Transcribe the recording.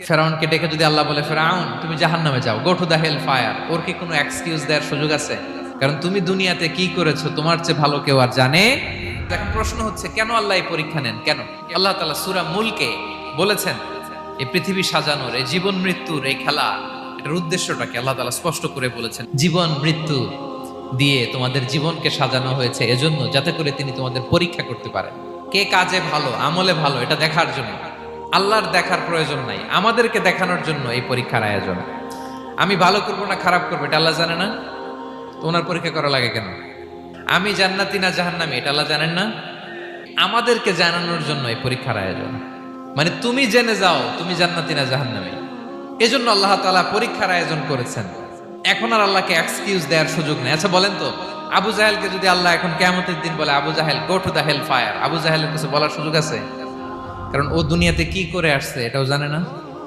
ফেরাউনকে ডেকে যদি আল্লাহ বলে, ফেরাউন তুমি জাহান্নামে যাও, go to the hell fire, ওর কি কোনো এক্সকিউজ দেওয়ার সুযোগ আছে? কারণ তুমি দুনিয়াতে কি করেছো তোমার চেয়ে ভালো কেউ আর জানে। এখন প্রশ্ন হচ্ছে, কেন আল্লাহ এই পরীক্ষা নেন? কেন আল্লাহ তাআলা সূরা মুলকে বলেছেন এই পৃথিবী সাজানোর, এই জীবন মৃত্যুর এই খেলা, এটার উদ্দেশ্যটাকে আল্লাহ তাআলা স্পষ্ট করে বলেছেন। জীবন মৃত্যু দিয়ে তোমাদের জীবনকে সাজানো হয়েছে এজন্য, যাতে করে তিনি তোমাদের পরীক্ষা করতে পারেন কে কাজে ভালো, আমলে ভালো, এটা দেখার জন্য। আল্লাহর দেখার প্রয়োজন নাই, আমাদেরকে দেখানোর জন্য এই পরীক্ষার আয়োজন। আমি ভালো করবো না খারাপ করবো এটা আল্লাহ জানে না? তো ওনার পরীক্ষা করা লাগে কেন? আমি জান্নাতি না জাহান্নামী এটা আল্লাহ জানেন না? আমাদেরকে জানানোর জন্য এই পরীক্ষার আয়োজন। মানে তুমি জেনে যাও তুমি জান্নাতি না জাহান্নামী, এজন্য আল্লাহ তাআলা পরীক্ষার আয়োজন করেছেন। এখন আর আল্লাহকে এক্সকিউজ দেওয়ার সুযোগ নেই। আচ্ছা বলেন তো, আবু জাহেলকে যদি আল্লাহ এখন কিয়ামতের দিন বলে, Abu Jahl go to the hell fire, আবু জাহেলের কিছু বলার সুযোগ আছে? কারণ ও দুনিয়াতে কি করে আসছে এটাও জানে না।